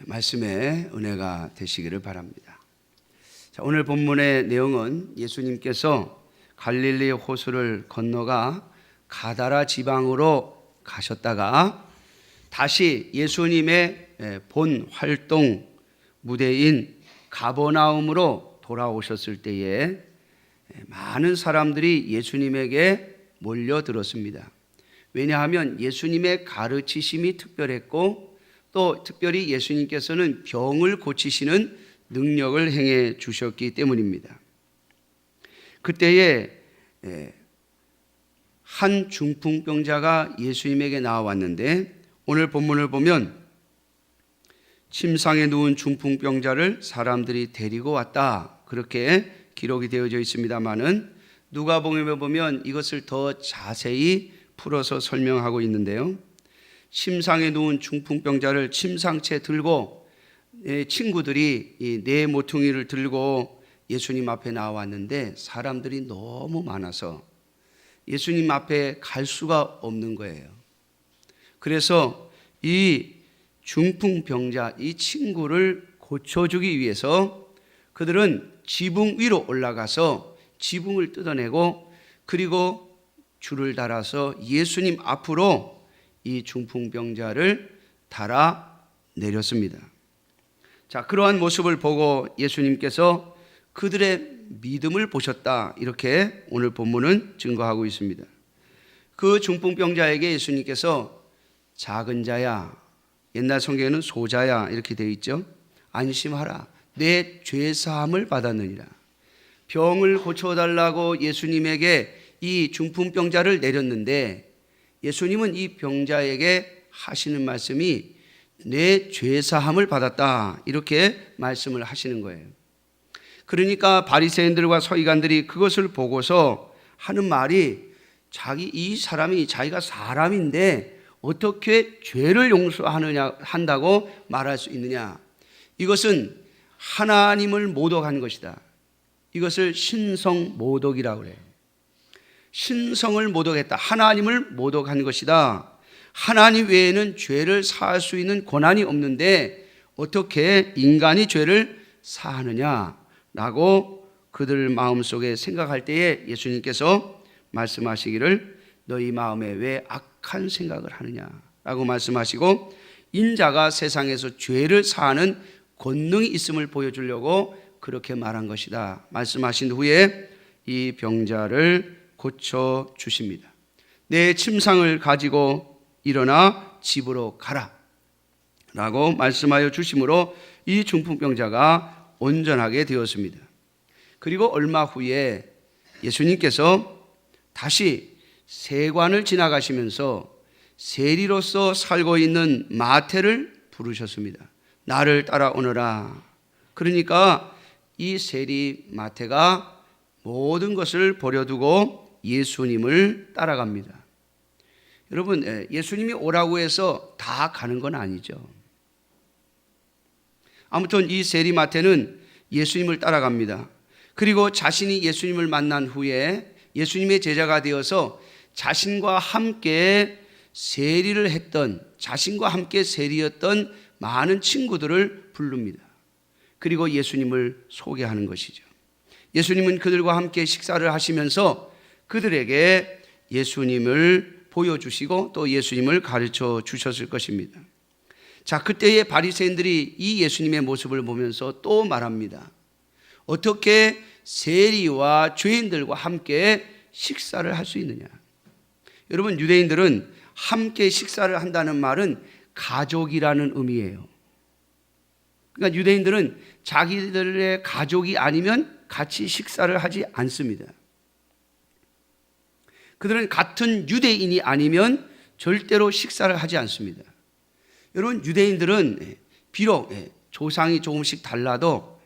말씀의 은혜가 되시기를 바랍니다. 자, 오늘 본문의 내용은 예수님께서 갈릴리 호수를 건너가 가다라 지방으로 가셨다가 다시 예수님의 본 활동 무대인 가버나움으로 돌아오셨을 때에 많은 사람들이 예수님에게 몰려들었습니다. 왜냐하면 예수님의 가르치심이 특별했고 또 특별히 예수님께서는 병을 고치시는 능력을 행해 주셨기 때문입니다. 그때에 한 중풍병자가 예수님에게 나와왔는데 오늘 본문을 보면 침상에 누운 중풍병자를 사람들이 데리고 왔다 그렇게 기록이 되어져 있습니다마는 누가복음에 보면 이것을 더 자세히 풀어서 설명하고 있는데요. 침상에 누운 중풍병자를 침상채 들고 친구들이 이 네 모퉁이를 들고 예수님 앞에 나왔는데 사람들이 너무 많아서 예수님 앞에 갈 수가 없는 거예요. 그래서 이 중풍병자 이 친구를 고쳐주기 위해서 그들은 지붕 위로 올라가서 지붕을 뜯어내고 그리고 줄을 달아서 예수님 앞으로 이 중풍병자를 달아 내렸습니다. 자, 그러한 모습을 보고 예수님께서 그들의 믿음을 보셨다 이렇게 오늘 본문은 증거하고 있습니다. 그 중풍병자에게 예수님께서 작은 자야, 옛날 성경에는 소자야 이렇게 되어 있죠. 안심하라, 내 죄사함을 받았느니라. 병을 고쳐달라고 예수님에게 이 중풍병자를 내렸는데 예수님은 이 병자에게 하시는 말씀이 내 죄사함을 받았다 이렇게 말씀을 하시는 거예요. 그러니까 바리새인들과 서기관들이 그것을 보고서 하는 말이 이 사람이 자기가 사람인데 어떻게 죄를 용서하느냐 한다고 말할 수 있느냐. 이것은 하나님을 모독한 것이다. 이것을 신성모독이라고 그래요. 신성을 모독했다. 하나님을 모독한 것이다. 하나님 외에는 죄를 사할 수 있는 권한이 없는데 어떻게 인간이 죄를 사하느냐라고 그들 마음속에 생각할 때에 예수님께서 말씀하시기를 너희 마음에 왜 악한 생각을 하느냐라고 말씀하시고 인자가 세상에서 죄를 사하는 권능이 있음을 보여주려고 그렇게 말한 것이다 말씀하신 후에 이 병자를 고쳐주십니다. 내 침상을 가지고 일어나 집으로 가라 라고 말씀하여 주심으로 이 중풍병자가 온전하게 되었습니다. 그리고 얼마 후에 예수님께서 다시 세관을 지나가시면서 세리로서 살고 있는 마태를 부르셨습니다. 나를 따라오너라. 그러니까 이 세리 마태가 모든 것을 버려두고 예수님을 따라갑니다. 여러분, 예수님이 오라고 해서 다 가는 건 아니죠. 아무튼 이 세리 마태는 예수님을 따라갑니다. 그리고 자신이 예수님을 만난 후에 예수님의 제자가 되어서 자신과 함께 세리를 했던, 자신과 함께 세리였던 많은 친구들을 부릅니다. 그리고 예수님을 소개하는 것이죠. 예수님은 그들과 함께 식사를 하시면서 그들에게 예수님을 보여주시고 또 예수님을 가르쳐 주셨을 것입니다. 자, 그때의 바리새인들이 이 예수님의 모습을 보면서 또 말합니다. 어떻게 세리와 죄인들과 함께 식사를 할 수 있느냐. 여러분, 유대인들은 함께 식사를 한다는 말은 가족이라는 의미예요. 그러니까 유대인들은 자기들의 가족이 아니면 같이 식사를 하지 않습니다. 그들은 같은 유대인이 아니면 절대로 식사를 하지 않습니다. 여러분, 유대인들은 비록 조상이 조금씩 달라도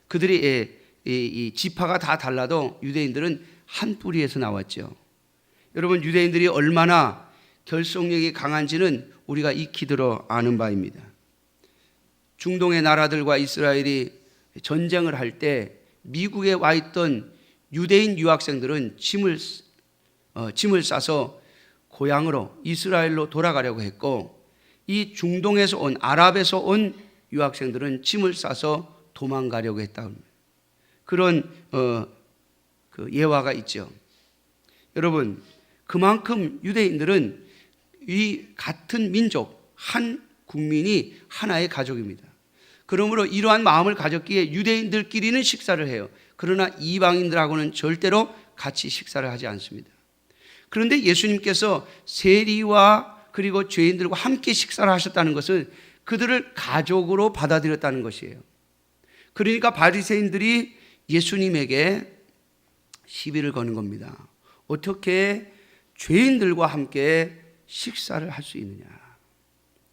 그들이 이 지파가 다 달라도 유대인들은 한 뿌리에서 나왔죠. 여러분, 유대인들이 얼마나 결속력이 강한지는 우리가 익히 들어 아는 바입니다. 중동의 나라들과 이스라엘이 전쟁을 할 때 미국에 와 있던 유대인 유학생들은 짐을 싸서 고향으로 이스라엘로 돌아가려고 했고 이 중동에서 온 아랍에서 온 유학생들은 짐을 싸서 도망가려고 했다 합니다. 그런 그 예화가 있죠. 여러분, 그만큼 유대인들은 이 같은 민족, 한 국민이 하나의 가족입니다. 그러므로 이러한 마음을 가졌기에 유대인들끼리는 식사를 해요. 그러나 이방인들하고는 절대로 같이 식사를 하지 않습니다. 그런데 예수님께서 세리와 그리고 죄인들과 함께 식사를 하셨다는 것은 그들을 가족으로 받아들였다는 것이에요. 그러니까 바리새인들이 예수님에게 시비를 거는 겁니다. 어떻게 죄인들과 함께 식사를 할 수 있느냐.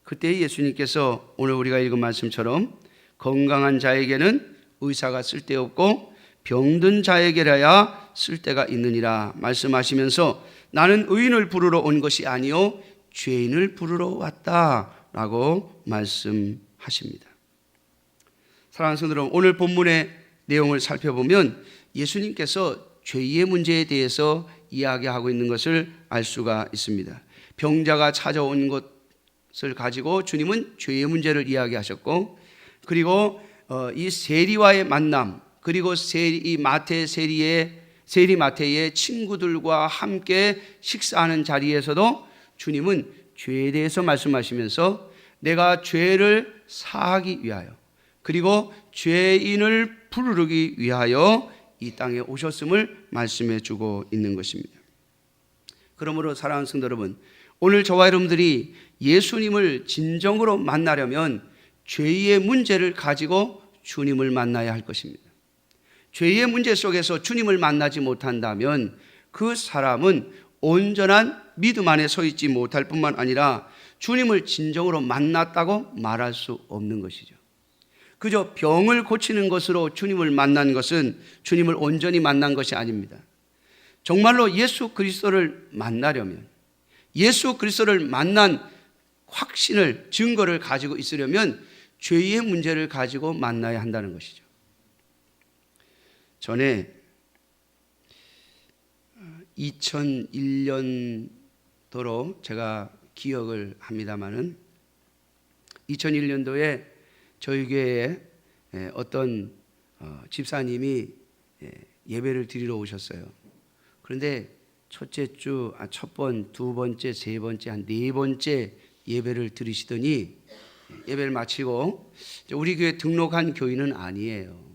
그때 예수님께서 오늘 우리가 읽은 말씀처럼 건강한 자에게는 의사가 쓸데없고 병든 자에게라야 쓸데가 있느니라 말씀하시면서 나는 의인을 부르러 온 것이 아니요 죄인을 부르러 왔다라고 말씀하십니다. 사랑하는 성도 여러분, 오늘 본문의 내용을 살펴보면 예수님께서 죄의 문제에 대해서 이야기하고 있는 것을 알 수가 있습니다. 병자가 찾아온 것을 가지고 주님은 죄의 문제를 이야기하셨고, 그리고 이 세리와의 만남, 그리고 세리 마태의 친구들과 함께 식사하는 자리에서도 주님은 죄에 대해서 말씀하시면서 내가 죄를 사하기 위하여 그리고 죄인을 부르기 위하여 이 땅에 오셨음을 말씀해 주고 있는 것입니다. 그러므로 사랑하는 성도 여러분, 오늘 저와 여러분들이 예수님을 진정으로 만나려면 죄의 문제를 가지고 주님을 만나야 할 것입니다. 죄의 문제 속에서 주님을 만나지 못한다면 그 사람은 온전한 믿음 안에 서 있지 못할 뿐만 아니라 주님을 진정으로 만났다고 말할 수 없는 것이죠. 그저 병을 고치는 것으로 주님을 만난 것은 주님을 온전히 만난 것이 아닙니다. 정말로 예수 그리스도를 만나려면, 예수 그리스도를 만난 확신을, 증거를 가지고 있으려면 죄의 문제를 가지고 만나야 한다는 것이죠. 전에 2001년도로 제가 기억을 합니다마는 2001년도에 저희 교회에 어떤 집사님이 예배를 드리러 오셨어요. 그런데 첫째 주, 첫 번, 두 번째, 세 번째, 한 네 번째 예배를 드리시더니 예배를 마치고 우리 교회 등록한 교인은 아니에요.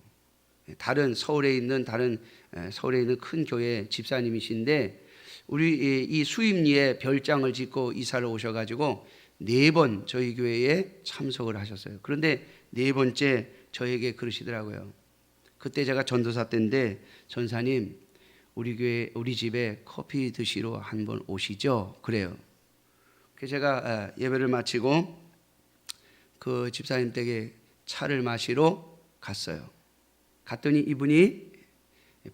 다른 서울에 있는 큰 교회 집사님이신데 우리 이 수임리에 별장을 짓고 이사를 오셔가지고 네 번 저희 교회에 참석을 하셨어요. 그런데 네 번째 저에게 그러시더라고요. 그때 제가 전도사 때인데 전사님 우리 집에 커피 드시러 한번 오시죠? 그래요. 그래서 제가 예배를 마치고 그 집사님 댁에 차를 마시러 갔어요. 갔더니 이분이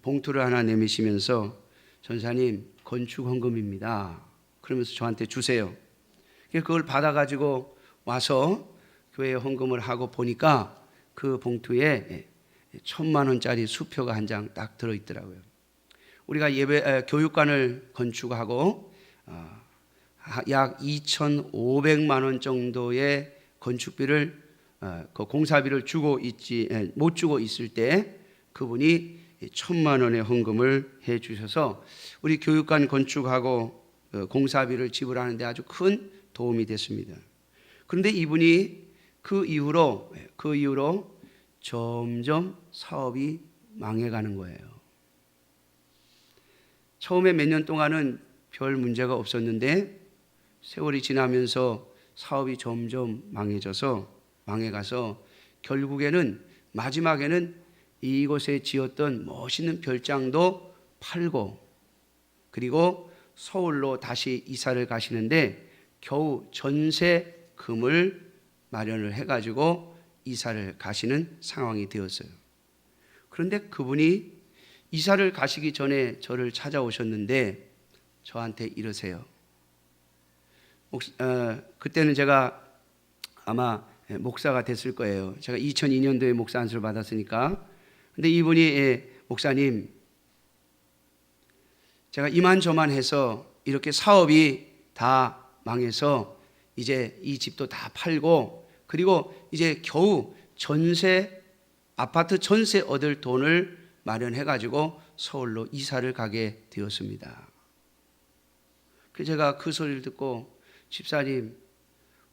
봉투를 하나 내미시면서 전사님 건축 헌금입니다. 그러면서 저한테 주세요. 그걸 받아가지고 와서 교회에 헌금을 하고 보니까 그 봉투에 1,000만 원짜리 수표가 한 장 딱 들어있더라고요. 우리가 교육관을 건축하고 약 2,500만 원 정도의 건축비를 그 공사비를 못 주고 있을 때 그분이 1,000만 원의 헌금을 해 주셔서 우리 교육관 건축하고 공사비를 지불하는 데 아주 큰 도움이 됐습니다. 그런데 이분이 그 이후로 점점 사업이 망해가는 거예요. 처음에 몇 년 동안은 별 문제가 없었는데 세월이 지나면서 사업이 점점 망해가서 결국에는 마지막에는 이곳에 지었던 멋있는 별장도 팔고 그리고 서울로 다시 이사를 가시는데 겨우 전세금을 마련을 해가지고 이사를 가시는 상황이 되었어요. 그런데 그분이 이사를 가시기 전에 저를 찾아오셨는데 저한테 이러세요. 그때는 제가 아마 목사가 됐을 거예요. 제가 2002년도에 목사 안수를 받았으니까. 근데 이분이 목사님, 제가 이만저만 해서 이렇게 사업이 다 망해서 이제 이 집도 다 팔고 그리고 이제 겨우 아파트 전세 얻을 돈을 마련해 가지고 서울로 이사를 가게 되었습니다. 그래서 제가 그 소리를 듣고 집사님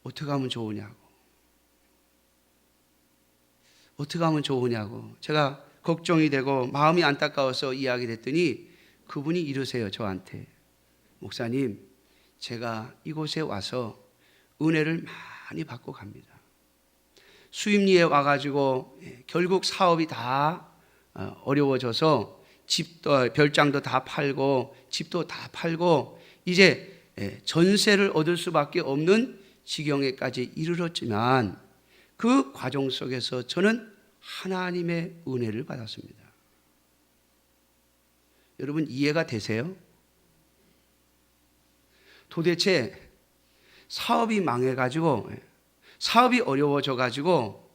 어떻게 하면 좋으냐고 제가 걱정이 되고 마음이 안타까워서 이야기를 했더니 그분이 이러세요. 저한테 목사님 제가 이곳에 와서 은혜를 많이 받고 갑니다. 수임리에 와가지고 결국 사업이 다 어려워져서 집도 별장도 다 팔고 집도 다 팔고 이제 전세를 얻을 수밖에 없는 지경에까지 이르렀지만 그 과정 속에서 저는 하나님의 은혜를 받았습니다. 여러분 이해가 되세요? 도대체 사업이 망해가지고 사업이 어려워져가지고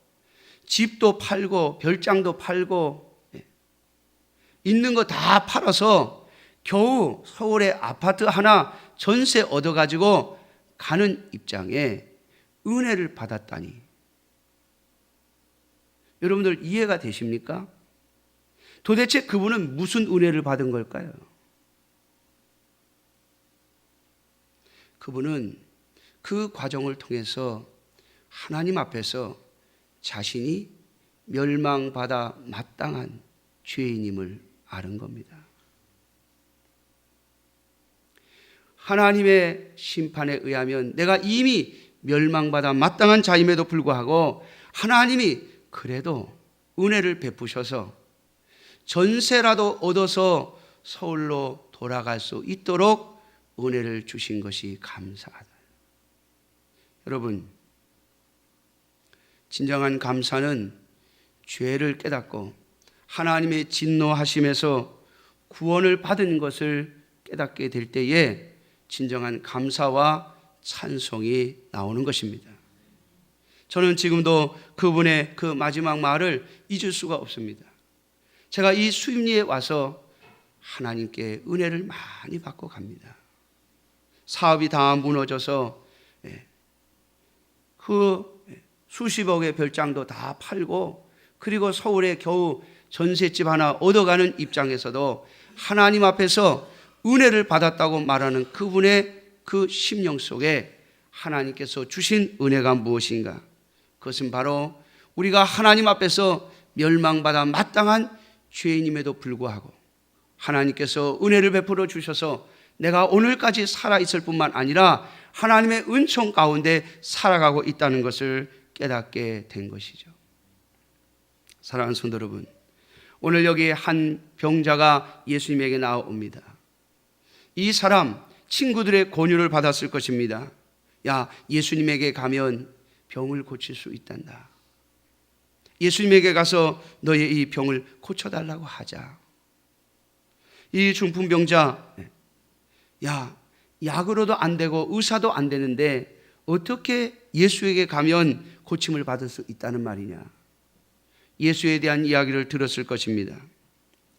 집도 팔고 별장도 팔고 있는 거 다 팔아서 겨우 서울에 아파트 하나 전세 얻어가지고 가는 입장에 은혜를 받았다니 여러분들 이해가 되십니까? 도대체 그분은 무슨 은혜를 받은 걸까요? 그분은 그 과정을 통해서 하나님 앞에서 자신이 멸망받아 마땅한 죄인임을 아는 겁니다. 하나님의 심판에 의하면 내가 이미 멸망받아 마땅한 자임에도 불구하고 하나님이 그래도 은혜를 베푸셔서 전세라도 얻어서 서울로 돌아갈 수 있도록 은혜를 주신 것이 감사하다. 여러분, 진정한 감사는 죄를 깨닫고 하나님의 진노하심에서 구원을 받은 것을 깨닫게 될 때에 진정한 감사와 찬송이 나오는 것입니다. 저는 지금도 그분의 그 마지막 말을 잊을 수가 없습니다. 제가 이 수임리에 와서 하나님께 은혜를 많이 받고 갑니다. 사업이 다 무너져서 그 수십억의 별장도 다 팔고 그리고 서울에 겨우 전셋집 하나 얻어가는 입장에서도 하나님 앞에서 은혜를 받았다고 말하는 그분의 그 심령 속에 하나님께서 주신 은혜가 무엇인가? 그것은 바로 우리가 하나님 앞에서 멸망받아 마땅한 죄인임에도 불구하고 하나님께서 은혜를 베풀어 주셔서 내가 오늘까지 살아있을 뿐만 아니라 하나님의 은총 가운데 살아가고 있다는 것을 깨닫게 된 것이죠. 사랑하는 성도 여러분, 오늘 여기 한 병자가 예수님에게 나옵니다. 이 사람 친구들의 권유를 받았을 것입니다. 야, 예수님에게 가면 병을 고칠 수 있단다. 예수님에게 가서 너의 이 병을 고쳐달라고 하자. 이 중풍병자, 야, 약으로도 안 되고 의사도 안 되는데 어떻게 예수에게 가면 고침을 받을 수 있다는 말이냐. 예수에 대한 이야기를 들었을 것입니다.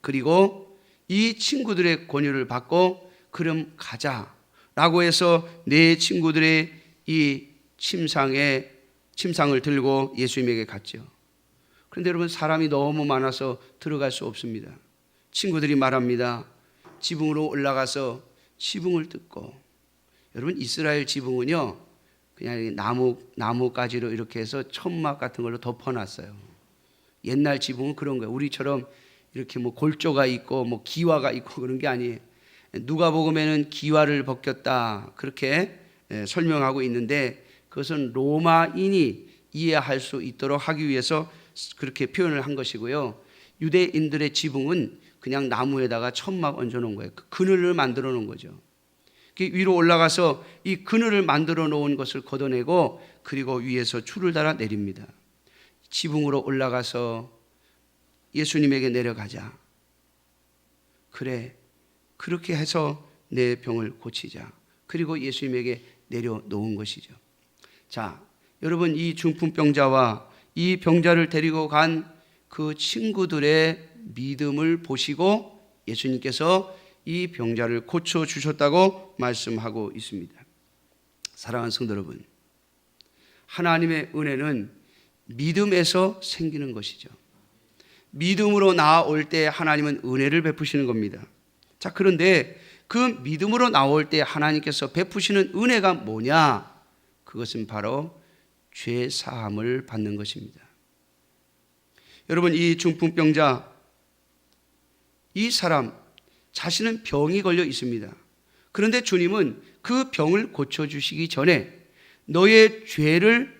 그리고 이 친구들의 권유를 받고 그럼 가자라고 해서 네 친구들의 이 침상을 들고 예수님에게 갔죠. 그런데 여러분 사람이 너무 많아서 들어갈 수 없습니다. 친구들이 말합니다. 지붕으로 올라가서 지붕을 뜯고, 여러분 이스라엘 지붕은요 그냥 나무가지로 이렇게 해서 천막 같은 걸로 덮어놨어요. 옛날 지붕은 그런 거예요. 우리처럼 이렇게 뭐 골조가 있고 뭐 기와가 있고 그런 게 아니에요. 누가복음에는 기와를 벗겼다 그렇게 설명하고 있는데 그것은 로마인이 이해할 수 있도록 하기 위해서 그렇게 표현을 한 것이고요. 유대인들의 지붕은 그냥 나무에다가 천막 얹어 놓은 거예요. 그 그늘을 만들어 놓은 거죠. 위로 올라가서 이 그늘을 만들어 놓은 것을 걷어내고 그리고 위에서 줄을 달아 내립니다. 지붕으로 올라가서 예수님에게 내려가자. 그래, 그렇게 해서 내 병을 고치자. 그리고 예수님에게 내려놓은 것이죠. 자, 여러분 이 중풍병자와 이 병자를 데리고 간 그 친구들의 믿음을 보시고 예수님께서 이 병자를 고쳐주셨다고 말씀하고 있습니다. 사랑하는 성도 여러분, 하나님의 은혜는 믿음에서 생기는 것이죠. 믿음으로 나아올 때 하나님은 은혜를 베푸시는 겁니다. 자, 그런데 그 믿음으로 나올 때 하나님께서 베푸시는 은혜가 뭐냐? 그것은 바로 죄 사함을 받는 것입니다. 여러분, 이 중풍병자, 이 사람 자신은 병이 걸려 있습니다. 그런데 주님은 그 병을 고쳐주시기 전에 너의 죄를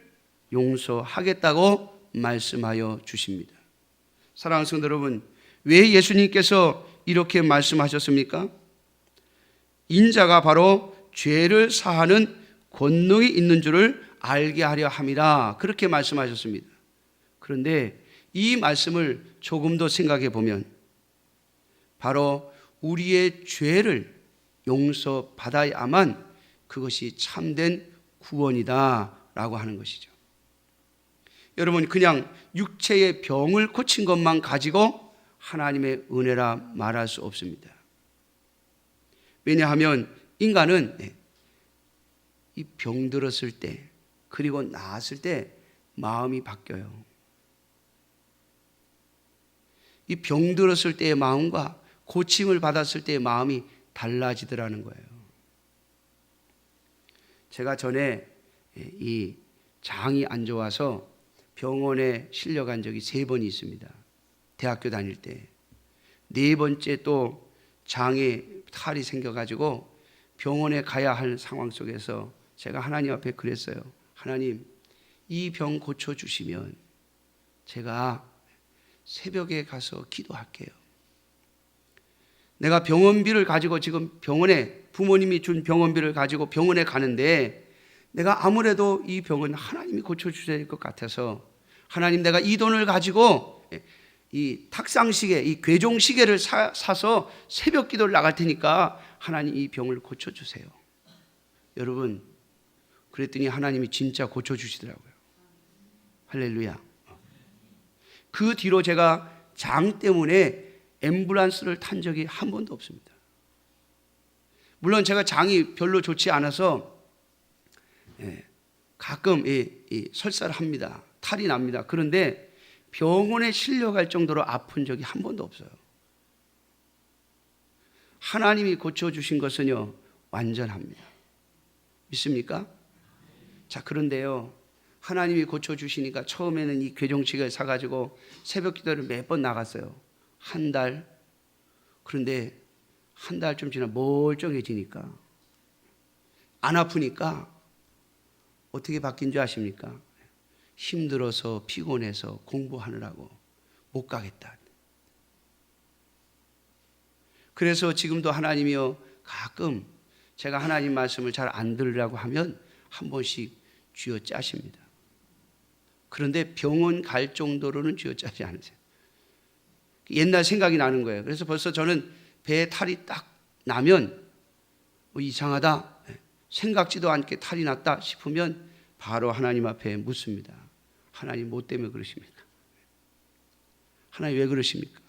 용서하겠다고 말씀하여 주십니다. 사랑하는 성도 여러분, 왜 예수님께서 이렇게 말씀하셨습니까? 인자가 바로 죄를 사하는 권능이 있는 줄을 알게 하려 함이라, 그렇게 말씀하셨습니다. 그런데 이 말씀을 조금 더 생각해 보면 바로 우리의 죄를 용서받아야만 그것이 참된 구원이다 라고 하는 것이죠. 여러분, 그냥 육체의 병을 고친 것만 가지고 하나님의 은혜라 말할 수 없습니다. 왜냐하면 인간은 이 병들었을 때, 그리고 나았을 때 마음이 바뀌어요. 이 병들었을 때의 마음과 고침을 받았을 때의 마음이 달라지더라는 거예요. 제가 전에 이 장이 안 좋아서 병원에 실려간 적이 3번이 있습니다. 대학교 다닐 때. 4번째 또 장에 탈이 생겨가지고 병원에 가야 할 상황 속에서 제가 하나님 앞에 그랬어요. 하나님, 이 병 고쳐주시면 제가 새벽에 가서 기도할게요. 내가 병원비를 가지고 지금 병원에, 부모님이 준 병원비를 가지고 병원에 가는데 내가 아무래도 이 병은 하나님이 고쳐주셔야 될 것 같아서, 하나님, 내가 이 돈을 가지고 이 탁상시계, 이 괴종시계를 사서 새벽 기도를 나갈 테니까 하나님 이 병을 고쳐주세요. 여러분, 그랬더니 하나님이 진짜 고쳐주시더라고요. 할렐루야. 그 뒤로 제가 장 때문에 앰뷸런스를 탄 적이 한 번도 없습니다. 물론 제가 장이 별로 좋지 않아서 가끔 설사를 합니다. 탈이 납니다. 그런데 병원에 실려갈 정도로 아픈 적이 한 번도 없어요. 하나님이 고쳐주신 것은요, 완전합니다. 믿습니까? 자, 그런데요, 하나님이 고쳐주시니까 처음에는 이 괴종식을 사가지고 새벽 기도를 몇 번 나갔어요. 한 달. 그런데 한 달 좀 지나 멀쩡해지니까, 안 아프니까 어떻게 바뀐 줄 아십니까? 힘들어서 피곤해서 공부하느라고 못 가겠다. 그래서 지금도 하나님이요, 가끔 제가 하나님 말씀을 잘 안 들으려고 하면 한 번씩 쥐어짜십니다. 그런데 병원 갈 정도로는 쥐어짜지 않으세요. 옛날 생각이 나는 거예요. 그래서 벌써 저는 배에 탈이 딱 나면 이상하다, 생각지도 않게 탈이 났다 싶으면 바로 하나님 앞에 묻습니다. 하나님, 뭐 때문에 그러십니까? 하나님, 왜 그러십니까?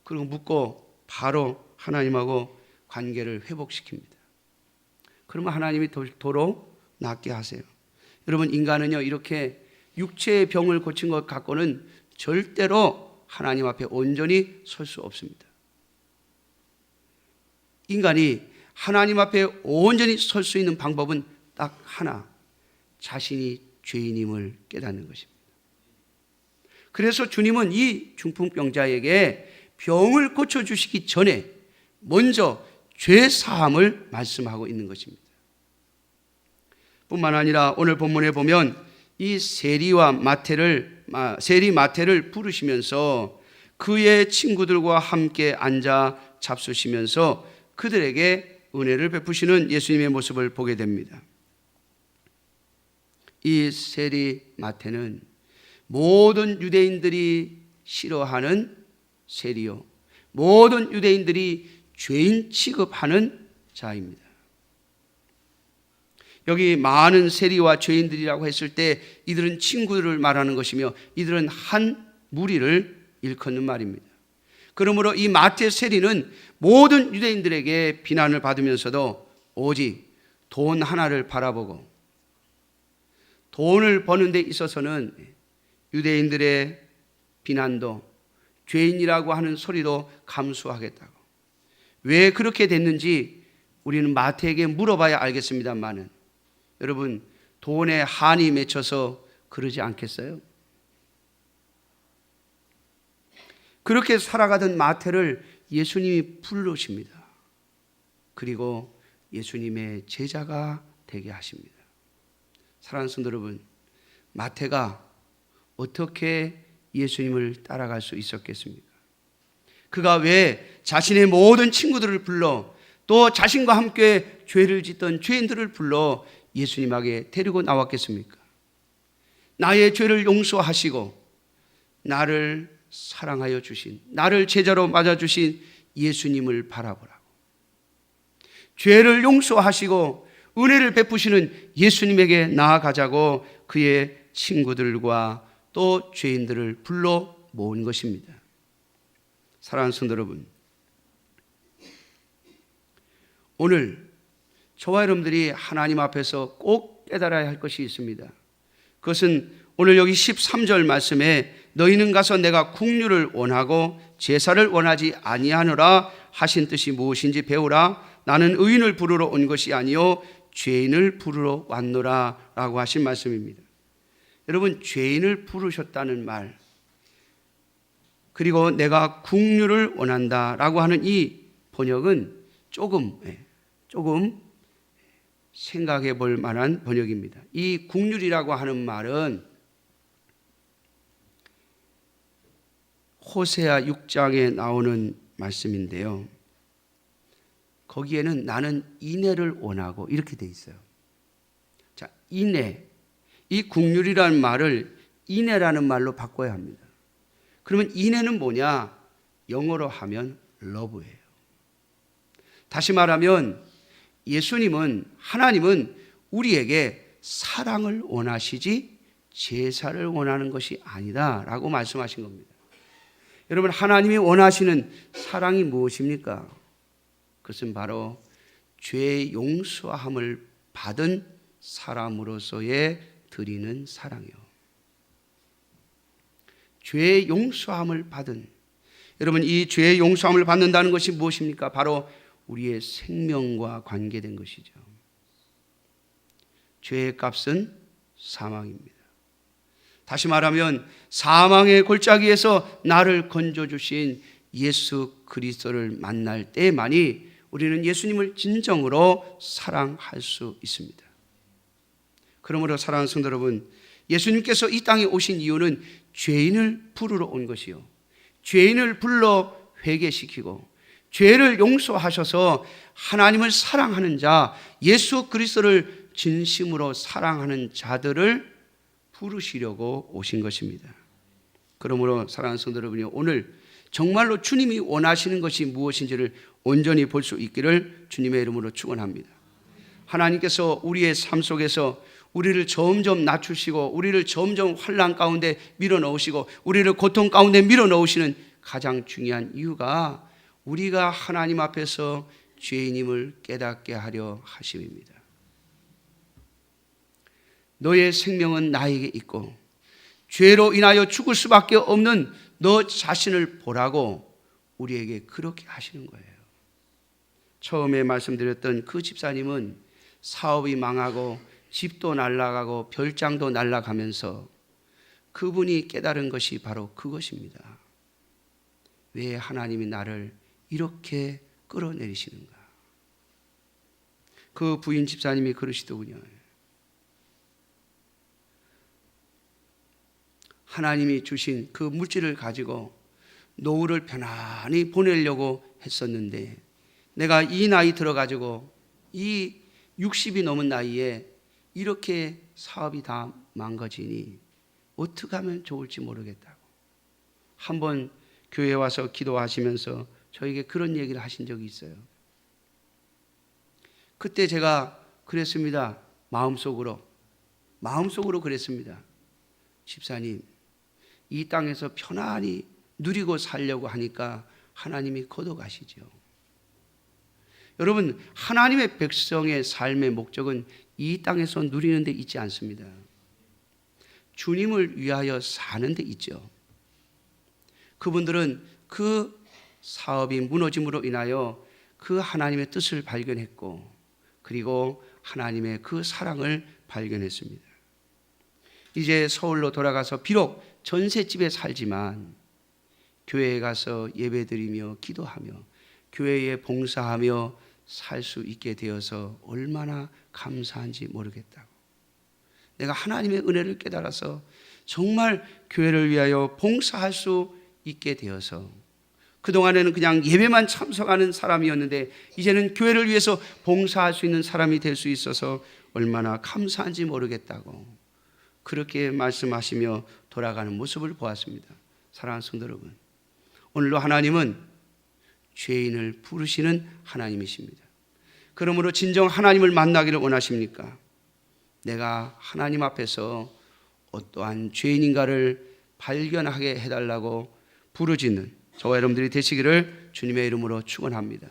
그리고 묻고 바로 하나님하고 관계를 회복시킵니다. 그러면 하나님이 도로 낫게 하세요. 여러분, 인간은요, 이렇게 육체의 병을 고친 것 갖고는 절대로 하나님 앞에 온전히 설 수 없습니다. 인간이 하나님 앞에 온전히 설 수 있는 방법은 딱 하나, 자신이 죄인임을 깨닫는 것입니다. 그래서 주님은 이 중풍병자에게 병을 고쳐주시기 전에 먼저 죄 사함을 말씀하고 있는 것입니다. 뿐만 아니라 오늘 본문에 보면 이 세리 마태를 부르시면서 그의 친구들과 함께 앉아 잡수시면서 그들에게 은혜를 베푸시는 예수님의 모습을 보게 됩니다. 이 세리 마태는 모든 유대인들이 싫어하는 세리요, 모든 유대인들이 죄인 취급하는 자입니다. 여기 많은 세리와 죄인들이라고 했을 때 이들은 친구들을 말하는 것이며 이들은 한 무리를 일컫는 말입니다. 그러므로 이 마태 세리는 모든 유대인들에게 비난을 받으면서도 오직 돈 하나를 바라보고 돈을 버는 데 있어서는 유대인들의 비난도 죄인이라고 하는 소리도 감수하겠다고. 왜 그렇게 됐는지 우리는 마태에게 물어봐야 알겠습니다만은 여러분, 돈에 한이 맺혀서 그러지 않겠어요? 그렇게 살아가던 마태를 예수님이 부르십니다. 그리고 예수님의 제자가 되게 하십니다. 사랑하는 성도 여러분, 마태가 어떻게 예수님을 따라갈 수 있었겠습니까? 그가 왜 자신의 모든 친구들을 불러 또 자신과 함께 죄를 짓던 죄인들을 불러 예수님에게 데리고 나왔겠습니까? 나의 죄를 용서하시고 나를 사랑하여 주신, 나를 제자로 맞아주신 예수님을 바라보라고. 죄를 용서하시고 은혜를 베푸시는 예수님에게 나아가자고 그의 친구들과 또 죄인들을 불러 모은 것입니다. 사랑하는 성도 여러분, 오늘 저와 여러분들이 하나님 앞에서 꼭 깨달아야 할 것이 있습니다. 그것은 오늘 여기 13절 말씀에 너희는 가서 내가 국류를 원하고 제사를 원하지 아니하노라 하신 뜻이 무엇인지 배우라. 나는 의인을 부르러 온 것이 아니요 죄인을 부르러 왔노라 라고 하신 말씀입니다. 여러분, 죄인을 부르셨다는 말, 그리고 내가 국류를 원한다 라고 하는 이 번역은 조금 생각해 볼 만한 번역입니다. 이 국률이라고 하는 말은 호세아 6장에 나오는 말씀인데요. 거기에는 나는 인애를 원하고 이렇게 돼 있어요. 자, 인애. 이 국률이라는 말을 인애라는 말로 바꿔야 합니다. 그러면 인애는 뭐냐? 영어로 하면 love예요. 다시 말하면 하나님은 우리에게 사랑을 원하시지 제사를 원하는 것이 아니다 라고 말씀하신 겁니다. 여러분, 하나님이 원하시는 사랑이 무엇입니까? 그것은 바로 죄 용서함을 받은 사람으로서의 드리는 사랑이요. 죄 용서함을 받은, 여러분, 이 죄 용서함을 받는다는 것이 무엇입니까? 바로 우리의 생명과 관계된 것이죠. 죄의 값은 사망입니다. 다시 말하면 사망의 골짜기에서 나를 건져주신 예수 그리스도를 만날 때만이 우리는 예수님을 진정으로 사랑할 수 있습니다. 그러므로 사랑하는 성도 여러분, 예수님께서 이 땅에 오신 이유는 죄인을 부르러 온 것이요, 죄인을 불러 회개시키고 죄를 용서하셔서 하나님을 사랑하는 자, 예수 그리스도를 진심으로 사랑하는 자들을 부르시려고 오신 것입니다. 그러므로 사랑하는 성도 여러분이 오늘 정말로 주님이 원하시는 것이 무엇인지를 온전히 볼 수 있기를 주님의 이름으로 축원합니다. 하나님께서 우리의 삶 속에서 우리를 점점 낮추시고 우리를 점점 환난 가운데 밀어넣으시고 우리를 고통 가운데 밀어넣으시는 가장 중요한 이유가 우리가 하나님 앞에서 죄인임을 깨닫게 하려 하심입니다. 너의 생명은 나에게 있고 죄로 인하여 죽을 수밖에 없는 너 자신을 보라고 우리에게 그렇게 하시는 거예요. 처음에 말씀드렸던 그 집사님은 사업이 망하고 집도 날아가고 별장도 날아가면서 그분이 깨달은 것이 바로 그것입니다. 왜 하나님이 나를 이렇게 끌어내리시는가? 그 부인 집사님이 그러시더군요. 하나님이 주신 그 물질을 가지고 노후를 편안히 보내려고 했었는데 내가 이 나이 들어가지고 이 60이 넘은 나이에 이렇게 사업이 다 망가지니 어떻게 하면 좋을지 모르겠다고 한번 교회에 와서 기도하시면서 저에게 그런 얘기를 하신 적이 있어요. 그때 제가 그랬습니다. 마음속으로 그랬습니다. 집사님, 이 땅에서 편안히 누리고 살려고 하니까 하나님이 걷어가시죠. 여러분, 하나님의 백성의 삶의 목적은 이 땅에서 누리는 데 있지 않습니다. 주님을 위하여 사는 데 있죠. 그분들은 그 사업이 무너짐으로 인하여 그 하나님의 뜻을 발견했고, 그리고 하나님의 그 사랑을 발견했습니다. 이제 서울로 돌아가서 비록 전셋집에 살지만 교회에 가서 예배드리며 기도하며 교회에 봉사하며 살 수 있게 되어서 얼마나 감사한지 모르겠다고. 내가 하나님의 은혜를 깨달아서 정말 교회를 위하여 봉사할 수 있게 되어서, 그동안에는 그냥 예배만 참석하는 사람이었는데 이제는 교회를 위해서 봉사할 수 있는 사람이 될 수 있어서 얼마나 감사한지 모르겠다고 그렇게 말씀하시며 돌아가는 모습을 보았습니다. 사랑하는 성도 여러분, 오늘도 하나님은 죄인을 부르시는 하나님이십니다. 그러므로 진정 하나님을 만나기를 원하십니까? 내가 하나님 앞에서 어떠한 죄인인가를 발견하게 해달라고 부르짖는 저와 여러분들이 되시기를 주님의 이름으로 축원합니다.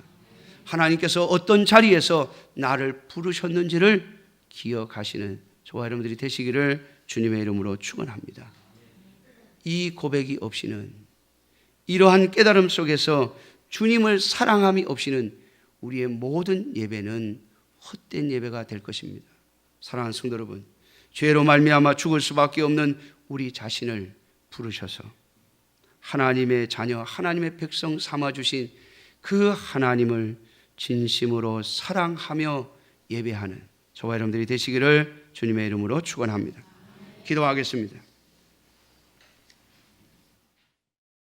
하나님께서 어떤 자리에서 나를 부르셨는지를 기억하시는 저와 여러분들이 되시기를 주님의 이름으로 축원합니다. 이 고백이 없이는, 이러한 깨달음 속에서 주님을 사랑함이 없이는 우리의 모든 예배는 헛된 예배가 될 것입니다. 사랑하는 성도 여러분, 죄로 말미암아 죽을 수밖에 없는 우리 자신을 부르셔서 하나님의 자녀, 하나님의 백성 삼아주신 그 하나님을 진심으로 사랑하며 예배하는 저와 여러분들이 되시기를 주님의 이름으로 축원합니다. 기도하겠습니다.